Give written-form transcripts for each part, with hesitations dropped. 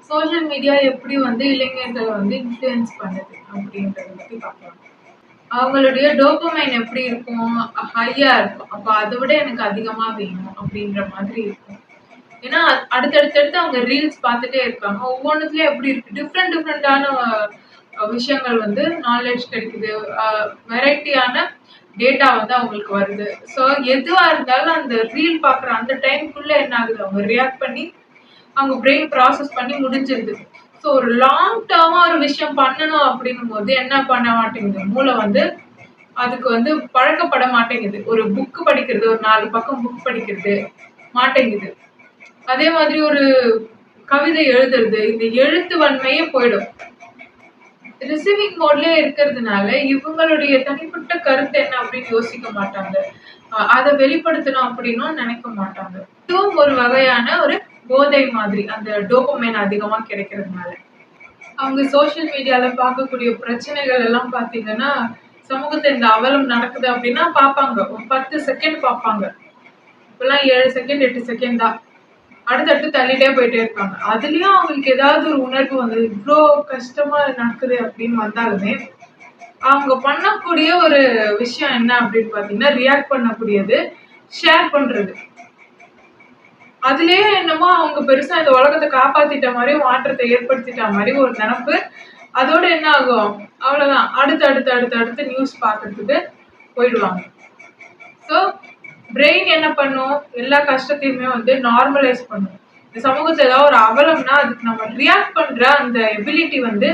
Social media எப்படி வந்து இளைஞர்களை வந்து இன்ஃப்ளூயன்ஸ் பண்ணுது அப்படின்றத பத்தி பார்க்கலாம். அவங்களுடைய டோபமைன் எப்படி இருக்கும், ஹையா இருக்கும். அப்ப அதை விட எனக்கு அதிகமா வேணும் அப்படின்ற மாதிரி இருக்கும். ஏன்னா அடுத்தடுத்து அவங்க ரீல்ஸ் பார்த்துட்டே இருக்காங்க. ஒவ்வொன்றுத்துலயும் எப்படி இருக்கு, டிஃப்ரெண்டான விஷயங்கள் வந்து நாலேஜ் கிடைக்குது, வெரைட்டியான டேட்டா வந்து அவங்களுக்கு வருது. ஸோ எதுவா இருந்தாலும் அந்த ரீல் பார்க்குற அந்த டைம்குள்ள என்ன ஆகுது, அவங்க ரியாக்ட் பண்ணி அவங்க பிரெயின் ப்ராசஸ் பண்ணி முடிஞ்சிருது. ஸோ ஒரு லாங் டேர்மா ஒரு விஷயம் பண்ணணும் அப்படின்னும் போது என்ன பண்ண மாட்டேங்குது, மூளை வந்து அதுக்கு வந்து பழக்கப்பட மாட்டேங்குது. ஒரு புக் படிக்கிறது, ஒரு 4 பக்கம் புக் படிக்கிறது மாட்டேங்குது. அதே மாதிரி ஒரு கவிதை எழுதுறது, இந்த எழுத்து வன்மையே போயிடும். ரிசீவிங் மோட்லயே இருக்கிறதுனால இவங்களுடைய தனிப்பட்ட கருத்து என்ன அப்படின்னு யோசிக்க மாட்டாங்க. அதை வெளிப்படுத்தணும் அப்படின்னு நினைக்க மாட்டாங்க. இதுவும் ஒரு வகையான ஒரு போதை மாதிரி, அந்த டோபமைன் அதிகமா கிடைக்கிறதுனால. அவங்க சோசியல் மீடியால பார்க்கக்கூடிய பிரச்சனைகள் எல்லாம் பாத்தீங்கன்னா, சமூகத்துல இந்த அவலம் நடக்குது அப்படின்னா பார்ப்பாங்க. ஒரு 10 செகண்ட் பார்ப்பாங்க. இப்பெல்லாம் 7 செகண்ட் 8 செகண்ட் தான். அடுத்தடுத்து தள்ளிட்டே போயிட்டே இருப்பாங்க. அதுலயும் அவங்களுக்கு ஏதாவது ஒரு உணர்வு வந்து இவ்வளோ கஷ்டமா நடக்குது அப்படின்னு வந்தாலுமே அவங்க பண்ணக்கூடிய ஒரு விஷயம் என்ன அப்படின்னு பாத்தீங்கன்னா, ரியாக்ட் பண்ணக்கூடியது ஷேர் பண்றது. அதுலயே என்னமோ அவங்க பெருசா இந்த உலகத்தை காப்பாத்திட்ட மாதிரி, மாற்றத்தை ஏற்படுத்திட்ட மாதிரி ஒரு நினப்பு. அதோட என்ன ஆகும், அவ்வளவுதான், அடுத்து அடுத்து அடுத்து அடுத்து நியூஸ் பார்க்கறதுக்கு போயிடுவாங்க. ஸோ பிரெயின் என்ன பண்ணும், எல்லா கஷ்டத்தையுமே வந்து நார்மலைஸ் பண்ணும். இந்த சமூகத்துல ஏதாவது ஒரு அவலம்னா அதுக்கு நம்ம ரியாக்ட் பண்ற அந்த எபிலிட்டி வந்து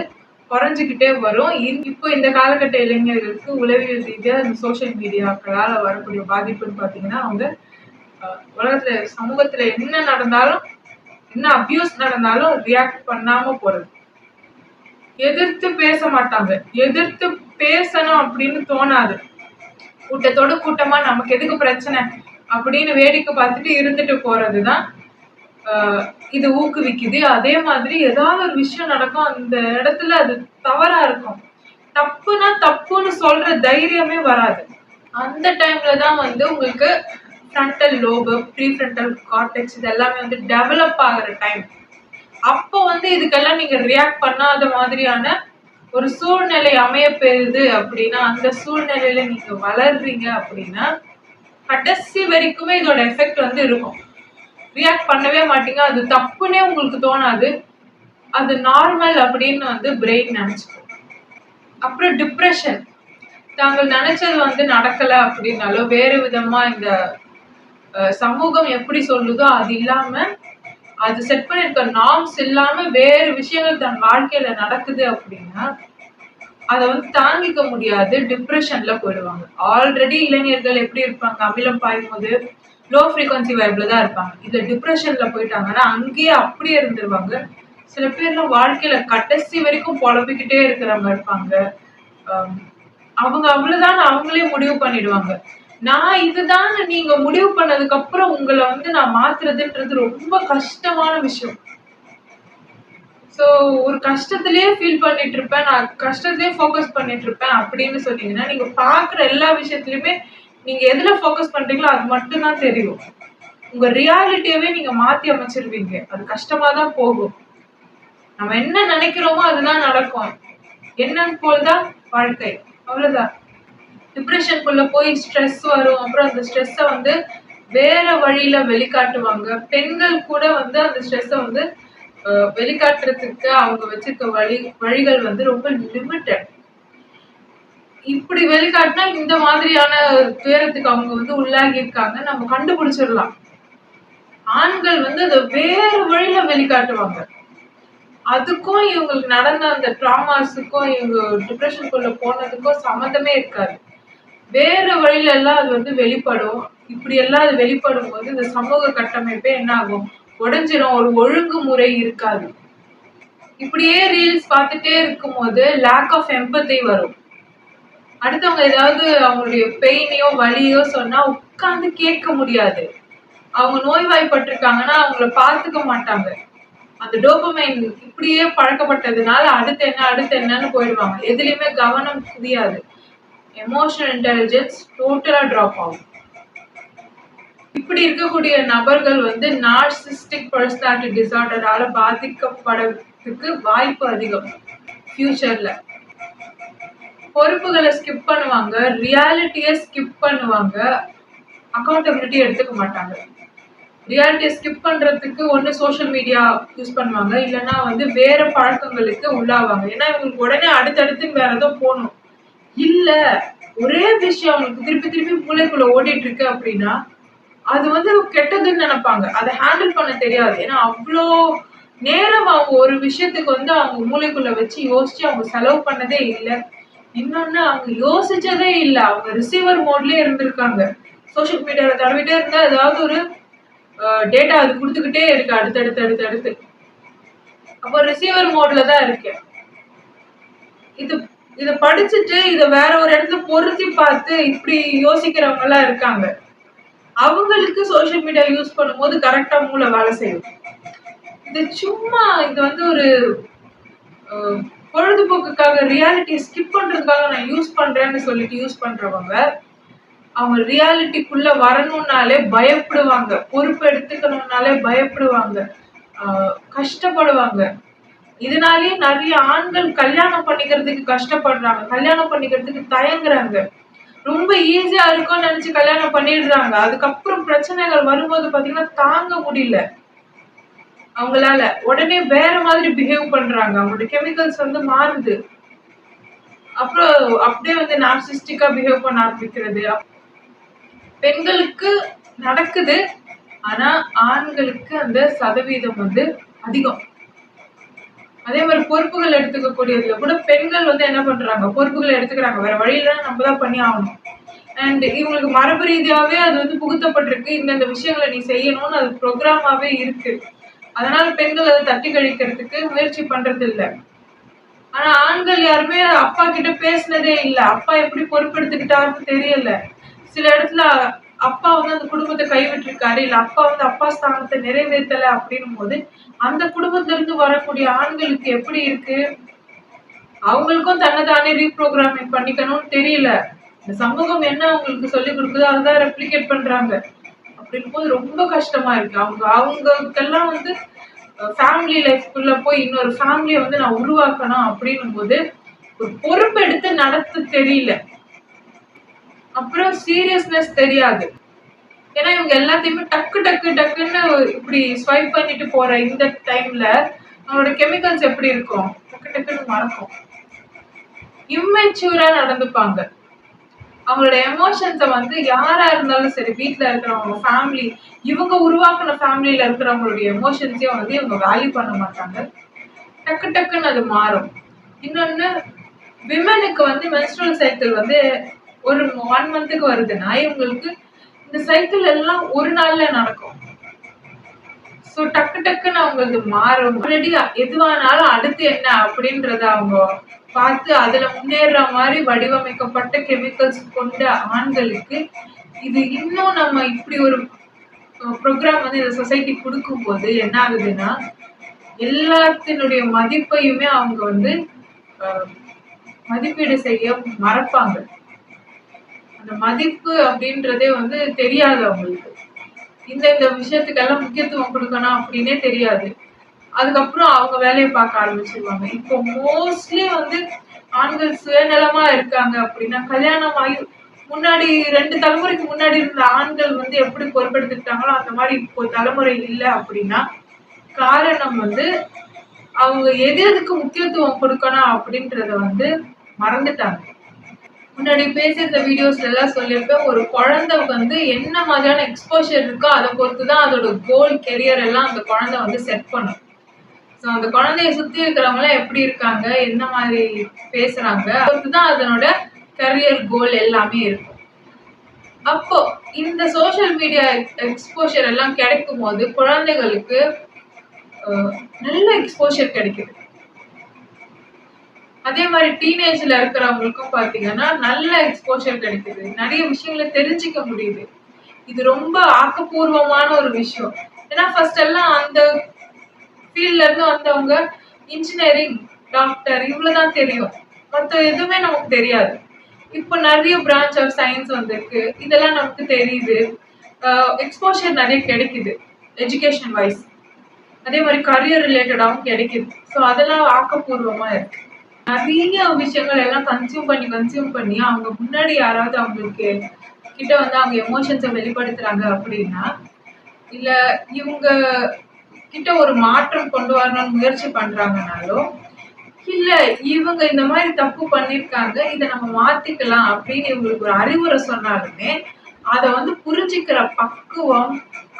குறைஞ்சிக்கிட்டே வரும். இப்போ இந்த காலகட்ட இளைஞர்களுக்கு உளவியல் ரீதியா இந்த சோசியல் மீடியாக்களால வரக்கூடிய பாதிப்புன்னு பாத்தீங்கன்னா, அவங்க உலகத்துல சமூகத்துல என்ன நடந்தாலும், என்ன அபியூஸ் நடந்தாலும் ரியாக்ட் பண்ணாம போறது. எதிர்த்து பேச மாட்டாங்க. எதிர்த்து பேசணும் அப்படின்னு தோணாது. கூட்டத்தோட கூட்டமா நமக்கு எதுக்கு பிரச்சனை அப்படின்னு வேடிக்கை பார்த்துட்டு இருந்துட்டு போறதுதான் இது ஊக்குவிக்குது. அதே மாதிரி ஏதாவது ஒரு விஷயம் நடக்கும், அந்த இடத்துல அது தவறா இருக்கும், தப்புனா தப்புன்னு சொல்ற தைரியமே வராது. அந்த டைம்ல தான் வந்து உங்களுக்கு ஃப்ரண்டல் லோபு, ப்ரீஃப்ரண்டல் கார்டெக்ஸ் இது எல்லாமே வந்து டெவலப் ஆகிற டைம். அப்போ வந்து இதுக்கெல்லாம் நீங்க ரியாக்ட் பண்ணாத மாதிரியான ஒரு சூழ்நிலை அமைய பெறுது அப்படின்னா, அந்த சூழ்நிலையில நீங்க வளர்றீங்க அப்படின்னா கடைசி வரைக்குமே இதோட எஃபெக்ட் வந்து இருக்கும். ரியாக்ட் பண்ணவே மாட்டீங்க, அது தப்புன்னே உங்களுக்கு தோணாது, அது நார்மல் அப்படின்னு வந்து பிரெயின் நினைச்சுக்கும். அப்புறம் டிப்ரெஷன், தாங்கள் நினைச்சது வந்து நடக்கல அப்படின்னாலும் வேறு விதமா இந்த சமூகம் எப்படி சொல்லுதோ அது இல்லாம, அது செட் பண்ணிருக்க நார்ம்ஸ் இல்லாம வேறு விஷயங்கள் தன் வாழ்க்கையில நடக்குது அப்படின்னா அதை வந்து தாங்கிக்க முடியாது, டிப்ரெஷன்ல போயிடுவாங்க. ஆல்ரெடி இளைஞர்கள் எப்படி இருப்பாங்க, அமிலம் பாயும் போது லோ ஃப்ரீக்வன்சி வைப்ல தான் இருப்பாங்க. இதுல டிப்ரெஷன்ல போயிட்டாங்கன்னா அங்கேயே அப்படியே இருந்துருவாங்க. சில பேர்லாம் வாழ்க்கையில கடைசி வரைக்கும் புலம்பிக்கிட்டே இருக்கிறவங்க இருப்பாங்க. அவங்க அவ்வளவுதான் அவங்களே முடிவு பண்ணிடுவாங்க. நான் இதுதான் நீங்க முடிவு பண்ணதுக்கு அப்புறம் உங்களை வந்து நான் மாத்துறதுன்றது ரொம்ப கஷ்டமான விஷயம். ஸோ ஒரு கஷ்டத்திலேயே ஃபீல் பண்ணிட்டு இருப்பேன், நான் கஷ்டத்திலேயே ஃபோக்கஸ் பண்ணிட்டு இருப்பேன் அப்படின்னு சொன்னீங்கன்னா, நீங்க பாக்குற எல்லா விஷயத்திலுமே நீங்க எதுல ஃபோக்கஸ் பண்றீங்களோ அது மட்டும் தான் தெரியும். உங்க ரியாலிட்டியவே நீங்க மாத்தி அமைச்சிருவீங்க. அது கஷ்டமா தான் போகும். நம்ம என்ன நினைக்கிறோமோ அதுதான் நடக்கும். என்னன்னு போல்தான் வாழ்க்கை, அவ்வளவுதான். டிப்ரெஷனுக்குள்ள போய் ஸ்ட்ரெஸ் வரும். அப்புறம் அந்த ஸ்ட்ரெஸ்ஸை வந்து வேற வழியில வெளிக்காட்டுவாங்க. பெண்கள் கூட வந்து அந்த ஸ்ட்ரெஸ்ஸை வந்து வெளிக்காட்டுறதுக்கு அவங்க வச்சிருக்க வழிகள் வந்து ரொம்ப லிமிட்டட். இப்படி வெளிக்காட்டினா இந்த மாதிரியான துயரத்துக்கு அவங்க வந்து உள்ளாகி இருக்காங்க நம்ம கண்டுபிடிச்சிடலாம். ஆண்கள் வந்து அதை வேற வழியில வெளிக்காட்டுவாங்க. அதுக்கும் இவங்களுக்கு நடந்த அந்த டிராமாஸுக்கும் இவங்க டிப்ரெஷனுக்குள்ள போனதுக்கும் சம்மந்தமே இருக்காது. வேற வழியில எல்லாம் அது வந்து வெளிப்படும். இப்படி எல்லாம் அது வெளிப்படும் போது இந்த சமூக கட்டமைப்பே என்ன ஆகும், உடைஞ்சிரும். ஒரு ஒழுங்குமுறை இருக்காது. இப்படியே ரீல்ஸ் பார்த்துட்டே இருக்கும் போது லேக் ஆஃப் எம்பத்தி வரும். அடுத்தவங்க ஏதாவது அவங்களுடைய பெயினையோ வலியோ சொன்னா உட்கார்ந்து கேட்க முடியாது. அவங்க நோய்வாய்ப்பட்டிருக்காங்கன்னா அவங்கள பார்த்துக்க மாட்டாங்க. அந்த டோபமைன் இப்படியே பழக்கப்பட்டதுனால அடுத்து என்னன்னு போயிடுவாங்க. எதுலையுமே கவனம் குவியாது. எமோஷனல் இன்டெலிஜென்ஸ் டோட்டலா டிராப் ஆகும். இப்படி இருக்கக்கூடிய நபர்கள் வந்து நார்சிஸ்டிக் பர்சனாலிட்டி டிசார்டரால பாதிக்கப்படுறதுக்கு வாய்ப்பு அதிகம் ஃபியூச்சர்ல. பொறுப்புகளை ஸ்கிப் பண்ணுவாங்க, ரியாலிட்டியை ஸ்கிப் பண்ணுவாங்க, அக்கௌண்டபிலிட்டி எடுத்துக்க மாட்டாங்க. ரியாலிட்டியை ஸ்கிப் பண்றதுக்கு ஒன்று சோஷியல் மீடியா யூஸ் பண்ணுவாங்க, இல்லைன்னா வந்து வேற பழக்கங்களுக்கு உள்ளாவாங்க. ஏன்னா இவங்களுக்கு உடனே அடுத்தடுத்து வேற ஏதோ போகணும். இல்ல ஒரே விஷயம் அவங்களுக்கு திருப்பி திருப்பி மூளைக்குள்ள ஓடிட்டு இருக்கு அப்படின்னா அது வந்து கெட்டதுன்னு நினைப்பாங்க. அதை ஹேண்டில் பண்ண தெரியாது. ஏன்னா அவ்வளோ நேரம் அவங்க ஒரு விஷயத்துக்கு வந்து அவங்க மூளைக்குள்ள வச்சு யோசிச்சு அவங்க செலவு பண்ணதே இல்லை. இன்னொன்னு அவங்க யோசிச்சதே இல்லை. அவங்க ரிசீவர் மோட்லயே இருந்திருக்காங்க. சோஷியல் மீடியால தடவிட்டே இருந்தா ஏதாவது ஒரு டேட்டா அது கொடுத்துக்கிட்டே இருக்கு அடுத்தடுத்து அடுத்தடுத்து. அப்போ ரிசீவர் மோட்ல தான் இருக்கேன். இத படிச்சுட்டு இத வேற ஒரு இடத்துல பொருத்தி பார்த்து இப்படி யோசிக்கிறவங்க எல்லாம் இருக்காங்க. அவங்களுக்கு சோஷியல் மீடியா யூஸ் பண்ணும்போது கரெக்டா மூளை வேலை செய்யும். இது வந்து ஒரு பொழுதுபோக்குக்காக ரியாலிட்டி ஸ்கிப் பண்றதுக்காக நான் யூஸ் பண்றேன்னு சொல்லிட்டு யூஸ் பண்றவங்க அவங்க ரியாலிட்டிக்குள்ள வரணும்னாலே பயப்படுவாங்க, பொறுப்பு எடுத்துக்கணும்னாலே பயப்படுவாங்க, கஷ்டப்படுவாங்க. இதனாலேயே நிறைய ஆண்கள் கல்யாணம் பண்ணிக்கிறதுக்கு கஷ்டப்படுறாங்க, கல்யாணம் பண்ணிக்கிறதுக்கு தயங்குறாங்க. ரொம்ப ஈஸியா இருக்கும்னு நினைச்சு கல்யாணம் பண்ணிடுறாங்க. அதுக்கப்புறம் பிரச்சனைகள் வரும்போது பாத்தீங்கன்னா தாங்க முடியல அவங்களால. உடனே வேற மாதிரி பிஹேவ் பண்றாங்க, அவங்களோட கெமிக்கல்ஸ் வந்து மாறுது. அப்புறம் அப்படியே வந்து நார்சிஸ்டிக்கா பிஹேவ் பண்ண ஆரம்பிக்கிறது. பெண்களுக்கு நடக்குது, ஆனா ஆண்களுக்கு அந்த சதவீதம் வந்து அதிகம். அதே மாதிரி பொறுப்புகள் எடுத்துக்கக்கூடியதுல கூட பெண்கள் வந்து என்ன பண்றாங்க, பொறுப்புகளை எடுத்துக்கிறாங்க. வேற வழியில நம்ம தான் பண்ணி ஆகணும். அண்ட் இவங்களுக்கு மரபு ரீதியாவே அது வந்து புகுத்தப்பட்டிருக்கு. இந்த விஷயங்களை நீ செய்யணும்னு அது ப்ரோக்ராமாவே இருக்கு. அதனால பெண்கள் அதை தட்டி கழிக்கிறதுக்கு முயற்சி பண்றது இல்லை. ஆனா ஆண்கள் யாருமே அப்பா கிட்ட பேசினதே இல்லை. அப்பா எப்படி பொறுப்பெடுத்துக்கிட்டாருன்னு தெரியல. சில இடத்துல அப்பா வந்து அந்த குடும்பத்தை கைவிட்டு இருக்காரு, இல்ல அப்பா வந்து அப்பா ஸ்தானத்தை நிறைவேற்றல அப்படின்னும் போது அந்த குடும்பத்துல இருந்து வரக்கூடிய ஆண்களுக்கு எப்படி இருக்கு, அவங்களுக்கும் தன்னைத்தானே ரீப்ரோகிராமிங் பண்ணிக்கணும்னு தெரியல. இந்த சமூகம் என்ன அவங்களுக்கு சொல்லி கொடுக்குதோ அதுதான் ரெப்ளிகேட் பண்றாங்க. அப்படின் போது ரொம்ப கஷ்டமா இருக்கு. அவங்களுக்கெல்லாம் வந்து ஃபேமிலி லைஃப்குள்ள போய் இன்னொரு ஃபேமிலியை வந்து நான் உருவாக்கணும் அப்படின்னும் போது ஒரு பொறுப்பு எடுத்து நடத்த தெரியல. அப்புறம் சீரியஸ்னஸ் தெரியாது. ஏன்னா இவங்க எல்லாத்தையுமே டக்கு டக்கு டக்குன்னு இப்படி ஸ்வைப் பண்ணிட்டு போற இந்த டைம்ல அவங்களோட கெமிக்கல்ஸ் எப்படி இருக்கும், டக்கு டக்குன்னு மறக்கும். இம்மெச்சூரா நடந்துப்பாங்க. அவங்களோட எமோஷன்ஸை வந்து யாரா இருந்தாலும் சரி, வீட்டுல இருக்கிறவங்க, ஃபேமிலி, இவங்க உருவாக்குன ஃபேமிலியில இருக்கிறவங்களுடைய எமோஷன்ஸையும் வந்து இவங்க வேல்யூ பண்ண மாட்டாங்க. டக்கு டக்குன்னு அது மாறும். இன்னொன்னு, விமனுக்கு வந்து மென்ஸ்ட்ரல் சைக்கிள் வந்து ஒரு 1 மந்த்துக்கு வருதுன்னா இவங்களுக்கு இந்த சைக்கிள் எல்லாம் ஒரு நாள்ல நடக்கும். ஸோ டக்கு டக்குன்னு அவங்களுக்கு மாறும். ஆல்ரெடி எதுவானாலும் அடுத்து என்ன அப்படின்றத அவங்க பார்த்து அதுல முன்னேற மாதிரி வடிவமைக்கப்பட்ட கெமிக்கல்ஸ் கொண்ட ஆண்களுக்கு இது இன்னும் நம்ம இப்படி ஒரு ப்ரோக்ராம் வந்து இந்த சொசைட்டி கொடுக்கும்போது என்ன ஆகுதுன்னா எல்லாத்தினுடைய மதிப்பையுமே அவங்க வந்து மதிப்பீடு செய்ய மறப்பாங்க. அந்த மதிப்பு அப்படின்றதே வந்து தெரியாது அவங்களுக்கு. இந்த விஷயத்துக்கெல்லாம் முக்கியத்துவம் கொடுக்கணும் அப்படின்னே தெரியாது. அதுக்கப்புறம் அவங்க வேலையை பார்க்க ஆரம்பிச்சிருவாங்க. இப்போ மோஸ்ட்லி வந்து ஆண்கள் சுயநலமா இருக்காங்க அப்படின்னா கல்யாணம் ஆகி முன்னாடி 2 தலைமுறைக்கு முன்னாடி இருந்த ஆண்கள் வந்து எப்படி பொறுப்பெடுத்துக்கிட்டாங்களோ அந்த மாதிரி இப்போ தலைமுறை இல்லை அப்படின்னா காரணம் வந்து அவங்க எதுக்கு முக்கியத்துவம் கொடுக்கணும் அப்படின்றத வந்து மறந்துட்டாங்க. முன்னாடி பேசியிருந்த வீடியோஸ்ல எல்லாம் சொல்லியிருப்பேன், ஒரு குழந்தை வந்து என்ன மாதிரியான எக்ஸ்போஷர் இருக்கோ அதை பொறுத்துதான் அதோட கோல், கெரியர் எல்லாம் அந்த குழந்தை வந்து செட் பண்ணும். ஸோ அந்த குழந்தைய சுத்தி இருக்கிறவங்க எல்லாம் எப்படி இருக்காங்க, என்ன மாதிரி பேசுறாங்க, பொறுத்துதான் அதனோட கரியர் கோல் எல்லாமே இருக்கும். அப்போ இந்த சோசியல் மீடியா எக்ஸ்போஷர் எல்லாம் கிடைக்கும் போது குழந்தைகளுக்கு நல்ல எக்ஸ்போஷர் கிடைக்குது. அதே மாதிரி டீனேஜ்ல இருக்கிறவங்களுக்கும் பாத்தீங்கன்னா நல்ல எக்ஸ்போஷர் கிடைக்குது, நிறைய விஷயங்களை தெரிஞ்சுக்க முடியுது. இது ரொம்ப ஆக்கப்பூர்வமான ஒரு விஷயம். ஏன்னா ஃபர்ஸ்ட் எல்லாம் அந்த ஃபீல்ட்ல இருந்து வந்தவங்க இன்ஜினியரிங், டாக்டர் இவ்வளவுதான் தெரியும், மற்ற எதுவுமே நமக்கு தெரியாது. இப்போ நிறைய பிரான்ச் ஆஃப் சயின்ஸ் வந்திருக்கு, இதெல்லாம் நமக்கு தெரியுது. எக்ஸ்போஷர் நிறைய கிடைக்குது எஜுகேஷன் வைஸ். அதே மாதிரி கரியர் ரிலேட்டடாகவும் கிடைக்குது. ஸோ அதெல்லாம் ஆக்கப்பூர்வமா இருக்கு. நிறைய விஷயங்கள் எல்லாம் கன்சியூம் பண்ணி அவங்க முன்னாடி யாராவது அவங்களுக்கு கிட்ட வந்து அவங்க எமோஷன்ஸை வெளிப்படுத்துறாங்க அப்படின்னா, இல்ல இவங்க கிட்ட ஒரு மாற்றம் கொண்டு வரணும்னு முயற்சி பண்றாங்கனாலோ, இல்ல இவங்க இந்த மாதிரி தப்பு பண்ணிருக்காங்க, இதை நம்ம மாத்திக்கலாம் அப்படின்னு இவங்களுக்கு ஒரு அறிவுரை சொன்னாலுமே அத வந்து புரிஞ்சுக்கிற பக்குவம்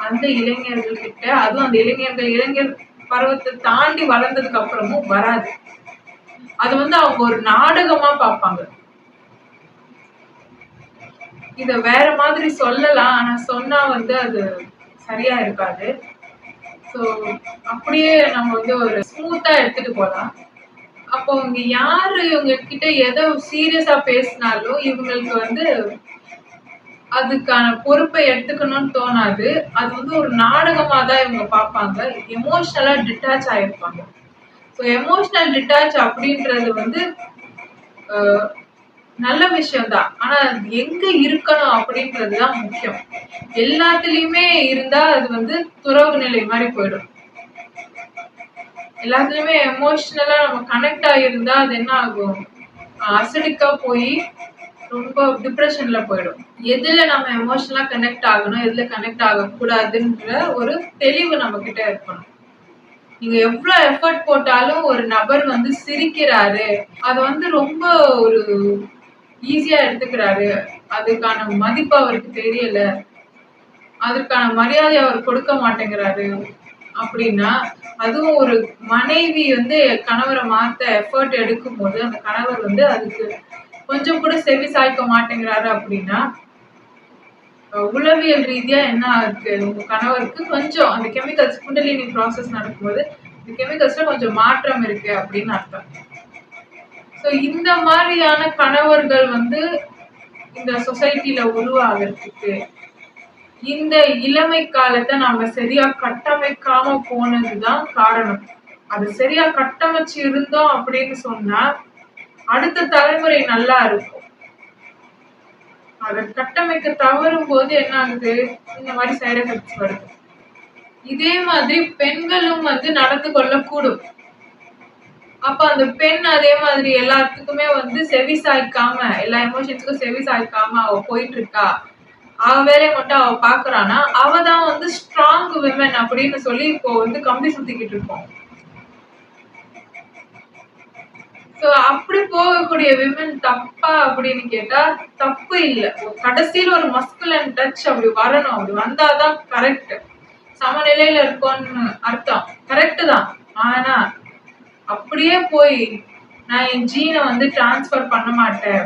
அந்த இளைஞர்கள் கிட்ட, அதுவும் அந்த இளைஞர் பருவத்தை தாண்டி வளர்ந்ததுக்கு அப்புறமும் வராது. அது வந்து அவங்க ஒரு நாடகமா பார்ப்பாங்க. இத வேற மாதிரி சொல்லலாம், ஆனா சொன்னா வந்து அது சரியா இருக்காது. ஸோ அப்படியே நம்ம வந்து ஒரு ஸ்மூத்தா எடுத்துட்டு போலாம். அப்போ இவங்க யாரு இவங்க கிட்ட எதை சீரியஸா பேசினாலும் இவங்களுக்கு வந்து அதுக்கான பொறுப்பை எடுத்துக்கணும்னு தோணாது. அது வந்து ஒரு நாடகமா தான் இவங்க பார்ப்பாங்க. எமோஷனலா டிட்டாச் ஆயிருப்பாங்க. ஸோ எமோஷனல் டிட்டாச் அப்படின்றது வந்து நல்ல விஷயம் தான். ஆனா எங்க இருக்கணும் அப்படின்றது தான் முக்கியம். எல்லாத்துலயுமே இருந்தா அது வந்து துறவு நிலை மாதிரி போயிடும். எல்லாத்துலயுமே எமோஷனலா நம்ம கனெக்ட் ஆகியிருந்தா அது என்ன ஆகும், அசிடிக்கா போய் ரொம்ப டிப்ரெஷன்ல போயிடும். எதுல நம்ம எமோஷனலா கனெக்ட் ஆகணும், எதுல கனெக்ட் ஆகக்கூடாதுன்ற ஒரு தெளிவு நம்ம கிட்ட இருக்கணும். நீங்க எவ்வளவு எஃபர்ட் போட்டாலும் ஒரு நபர் வந்து சிரிக்கிறாரு, அது வந்து ரொம்ப ஒரு ஈஸியா எடுத்துக்கிறாரு, அதுக்கான மதிப்பு அவருக்கு தெரியல, அதுக்கான மரியாதை அவர் கொடுக்க மாட்டேங்கிறாரு அப்படின்னா, அதுவும் ஒரு மனைவி வந்து கணவரை மாத்த எஃபர்ட் எடுக்கும் போது அந்த கணவர் வந்து அதுக்கு கொஞ்சம் கூட செவி சாய்க்க மாட்டேங்கிறாரு அப்படின்னா, உளவியல் ரீதியா என்ன இருக்கு, உங்க கணவருக்கு கொஞ்சம் அந்த கெமிக்கல்ஸ் குண்டலினி ப்ராசஸ் நடக்கும்போது இந்த கெமிக்கல்ஸ்ல கொஞ்சம் மாற்றம் இருக்கு அப்படின்னு அர்த்தம். ஸோ இந்த மாதிரியான கணவர்கள் வந்து இந்த சொசைட்டில உருவாகிறதுக்கு இந்த இளமை காலத்தை நாம சரியா கட்டமைக்காம போனதுதான் காரணம். அது சரியா கட்டமைச்சு இருந்தோம் அப்படின்னு சொன்னா அடுத்த தலைமுறை நல்லா இருக்கும். அதை கட்டமைக்க தவறும் போது என்ன ஆகுது, இந்த மாதிரி சைடு எஃபெக்ட்ஸ் வருது. இதே மாதிரி பெண்களும் வந்து நடந்து கொள்ளக்கூடும். அப்ப அந்த பெண் அதே மாதிரி எல்லாத்துக்குமே வந்து செவி சாய்க்காம, எல்லா எமோஷன்ஸுக்கும் செவி சாய்க்காம அவ போயிட்டு இருக்கா, அவ வேலையை மட்டும் அவ பாக்குறானா, அவதான் வந்து ஸ்ட்ராங் விமன் அப்படின்னு சொல்லி இப்போ வந்து கம்பி சுத்திக்கிட்டு இருக்கோம். சோ அப்படி போகக்கூடிய விமன் தப்பா அப்படின்னு கேட்டா தப்பு இல்ல. கடைசியில ஒரு மஸ்குலன் டச் அப்படி வரணும், அப்படி வந்தாதான் கரெக்ட், சமநிலையில இருக்கும்னு அர்த்தம். கரெக்ட் தான். ஆனா அப்படியே போய் நான் என் ஜீனை வந்து டிரான்ஸ்ஃபர் பண்ண மாட்டேன்,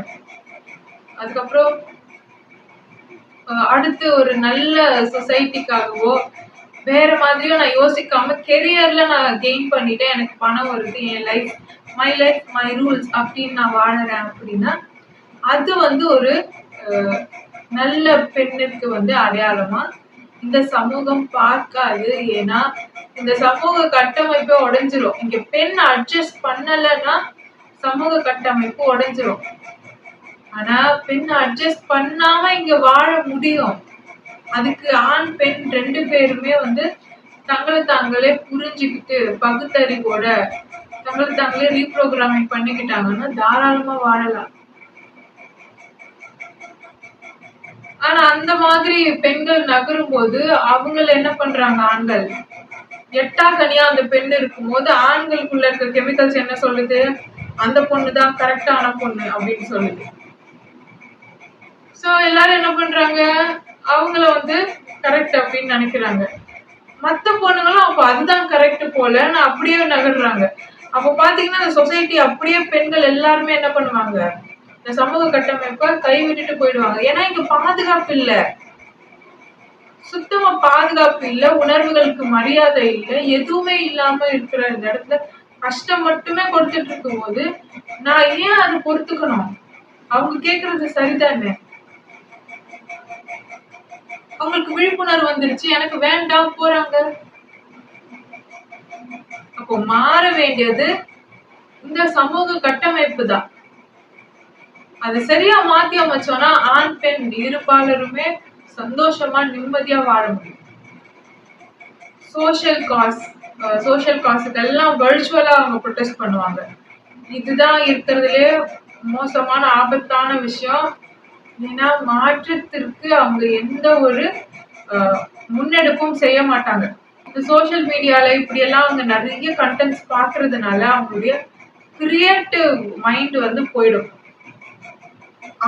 அதுக்கப்புறம் அடுத்து ஒரு நல்ல சொசைட்டிக்காகவோ வேற மாதிரியும் நான் யோசிக்காம கெரியர்ல நான் கெயின் பண்ணிட்டேன், எனக்கு பணம் வருது, என் life my life my rules அப்படின்னு நான் வாழறேன் அப்படின்னா அது வந்து ஒரு நல்ல பெண்ணுக்கு வந்து அடையாளமா இந்த சமூகம் பார்க்காது. ஏன்னா இந்த சமூக கட்டமைப்பே உடைஞ்சிரும். இங்க பெண் அட்ஜஸ்ட் பண்ணலன்னா சமூக கட்டமைப்பு உடைஞ்சிரும். ஆனா பெண் அட்ஜஸ்ட் பண்ணாம இங்க வாழ முடியும். அதுக்கு ஆண் பெண் ரெண்டு பேருமே வந்து தங்களை தாங்களே புரிஞ்சுக்கிட்டு பகுத்தறிவோட தங்களை தாங்களே ரீப்ரோகிராமிங் பண்ணிக்கிட்டாங்கன்னா தாராளமா வாழலாம். ஆனா அந்த மாதிரி பெண்கள் நகரும் போது அவங்கள என்ன பண்றாங்க ஆண்கள், எட்டா கனியா அந்த பெண் இருக்கும் போது ஆண்களுக்குள்ள இருக்க கெமிக்கல்ஸ் என்ன சொல்லுது, அந்த பொண்ணுதான் கரெக்டான பொண்ணு அப்படின்னு சொல்லுது. சோ எல்லாரும் என்ன பண்றாங்க, அவங்கள வந்து கரெக்ட் அப்படின்னு நினைக்கிறாங்க. மத்த பொண்ணுங்களும் அப்ப அதுதான் கரெக்ட் போலன்னு அப்படியே நகர்றாங்க. அப்ப பாத்தீங்கன்னா இந்த சொசைட்டி அப்படியே பெண்கள் எல்லாருமே என்ன பண்ணுவாங்க, இந்த சமூக கட்டமைப்பை கைவிட்டுட்டு போயிடுவாங்க. ஏன்னா இங்க பாதுகாப்பு இல்ல, சுத்தமா பாதுகாப்பு இல்ல, உணர்வுகளுக்கு மரியாதை இல்ல, எதுவுமே இல்லாம இருக்கிற இந்த இடத்துல கஷ்டம் மட்டுமே கொடுத்துட்டு இருக்கும் போது நான் ஏன் அது பொறுத்துக்கணும், அவங்க கேக்குறது சரிதானே. அவங்களுக்கு விழிப்புணர்வு வந்துருச்சு, எனக்கு வேண்டாம் போறாங்க. அப்போ மாற வேண்டியது இந்த சமூக கட்டமைப்பு தான். அது சரியா மாத்தி அமைச்சோம்னா ஆண் பெண் இருபாலருமே சந்தோஷமா நிம்மதியா வாழ முடியும். சோஷியல் காசுக்கு எல்லாம் வர்ச்சுவலா அவங்க ப்ரொடெஸ்ட் பண்ணுவாங்க. இதுதான் இருக்கிறதுலே மோசமான ஆபத்தான விஷயம். ஏன்னா மாற்றத்திற்கு அவங்க எந்த ஒரு முன்னெடுப்பும் செய்ய மாட்டாங்க. இந்த சோஷியல் மீடியால இப்படியெல்லாம் அவங்க நிறைய கண்டென்ட்ஸ் பாக்குறதுனால அவங்களுடைய கிரியேட்டிவ் மைண்ட் வந்து போயிடும்.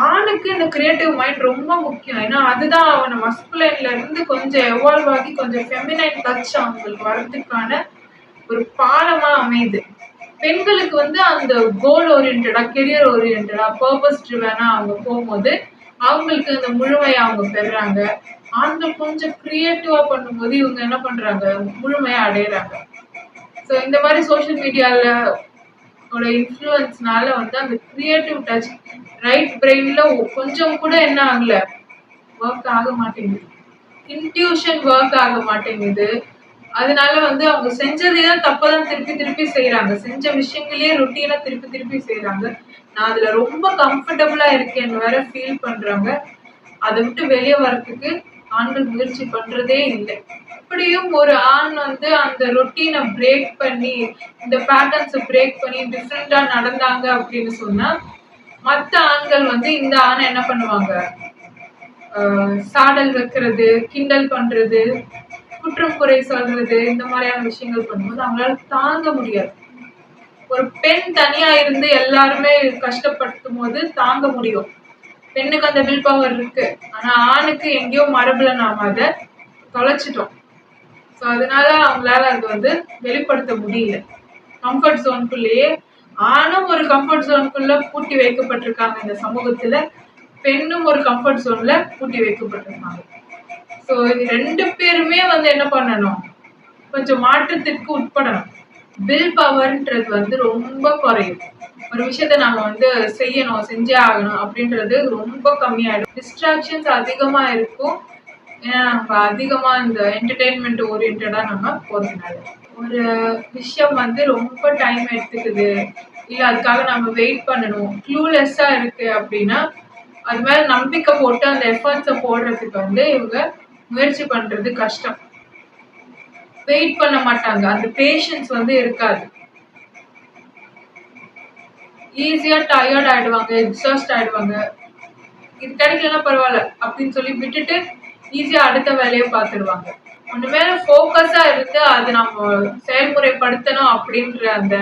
ஆணுக்கு இந்த கிரியேட்டிவ் மைண்ட் ரொம்ப முக்கியம். ஏன்னா அதுதான் அவனை மஸ்குலைன்ல இருந்து கொஞ்சம் எவால்வ் ஆகி கொஞ்சம் ஃபெமினைன் டச் அவங்களுக்கு வரதுக்கான ஒரு பாலமா அமையுது. பெண்களுக்கு வந்து அந்த கோல் ஓரியன்டா, கெரியர் ஓரியன்டா, பர்பஸ் ட்ரிவனா அவங்க போகும்போது அவங்களுக்கு அந்த முழுமையை அவங்க பெறுறாங்க. ஆண்கள் கொஞ்சம் கிரியேட்டிவா பண்ணும்போது இவங்க என்ன பண்றாங்க, முழுமையா அடையிறாங்க. ஸோ இந்த மாதிரி சோஷியல் மீடியால இன்ஃப்ளூயன்ஸ்னால வந்து அந்த கிரியேட்டிவ் டச் ரைட் பிரெயின்ல கொஞ்சம் கூட என்ன ஆகல, ஒர்க் ஆக மாட்டேங்குது. இன்ட்யூஷன் ஒர்க் ஆக மாட்டேங்குது. அதனால வந்து அவங்க செஞ்சதைதான் தப்பதான் திருப்பி திருப்பி செய்யறாங்க. செஞ்ச விஷயங்களே ரொட்டீனா திருப்பி திருப்பி செய்யறாங்க. நான் அதுல ரொம்ப கம்ஃபர்டபுளா இருக்கேன்னு வேற ஃபீல் பண்றாங்க. அதை விட்டு வெளியே வர்றதுக்கு ஆண்கள் முயற்சி பண்றதே இல்லை. அப்படியும் ஒரு ஆண் வந்து அந்த ரொட்டீனை பிரேக் பண்ணி இந்த பேட்டர்ன்ஸை பிரேக் பண்ணி டிஃப்ரெண்டா நடந்தாங்க அப்படின்னு சொன்னா மற்ற ஆண்கள் வந்து இந்த ஆணை என்ன பண்ணுவாங்க, சாடல் வைக்கிறது, கிண்டல் பண்றது, குற்றம் குறை சொல்றது, இந்த மாதிரியான விஷயங்கள் பண்ணும்போது அவங்களால தாங்க முடியாது. ஒரு பெண் தனியா இருந்து எல்லாருமே கஷ்டப்படுத்தும் போது தாங்க முடியும். பெண்ணுக்கு அந்த வில் பவர் இருக்கு. ஆனா ஆணுக்கு எங்கேயோ மரபுல நாம அதை தொலைச்சிட்டோம். ஸோ அதனால அவங்களால அது வந்து வெளிப்படுத்த முடியல. கம்ஃபர்ட் ஜோனுக்குள்ளேயே ஆணும் ஒரு கம்ஃபர்ட் ஜோனுக்குள்ள பூட்டி வைக்கப்பட்டிருக்காங்க இந்த சமூகத்துல, பெண்ணும் ஒரு கம்ஃபர்ட் ஜோன்ல பூட்டி வைக்கப்பட்டிருக்காங்க. ஸோ இது 2 பேருமே வந்து என்ன பண்ணணும், கொஞ்சம் மாற்றத்திற்கு உட்படணும். வில் பவர்ன்றது வந்து ரொம்ப குறையும். ஒரு விஷயத்த நம்ம வந்து செய்யணும், செஞ்சே ஆகணும் அப்படின்றது ரொம்ப கம்மியாயிடும். டிஸ்ட்ராக்ஷன்ஸ் அதிகமா இருக்கும். ஏன்னா நம்ம அதிகமா இந்த என்டர்டெயின்மெண்ட் ஓரியன்டா நம்ம போறதுனால ஒரு விஷயம் வந்து ரொம்ப டைம் எடுத்துக்குது, இல்ல அதுக்காக நம்ம வெயிட் பண்ணணும், க்ளூலெஸ்ஸா இருக்கு அப்படின்னா அது மேல நம்பிக்கை போட்டு அந்த எஃபர்ட்ஸை போடுறதுக்கு வந்து இவங்க முயற்சி பண்றது கஷ்டம். வெயிட் பண்ண மாட்டாங்க, அந்த பேஷன்ஸ் வந்து இருக்காது. ஈஸியா டயர்ட் ஆயிடுவாங்க, எக்ஸாஸ்ட் ஆயிடுவாங்க. இது கிடைக்கலன்னா பரவாயில்ல அப்படின்னு சொல்லி விட்டுட்டு ஈஸியா அடுத்த வேலையை பார்த்துடுவாங்க. ஒண்ணு மேல ஃபோக்கஸா இருந்து அது நம்ம செயல்முறைப்படுத்தணும் அப்படின்ற அந்த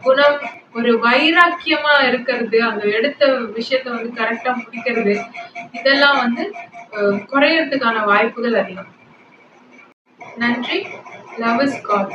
குணம், ஒரு வைராக்கியமா இருக்கிறது, அந்த எடுத்த விஷயத்த வந்து கரெக்டா முடிக்கிறது, இதெல்லாம் வந்து குறையறதுக்கான வாய்ப்புகள் அதிகம். நன்றி. Love is God.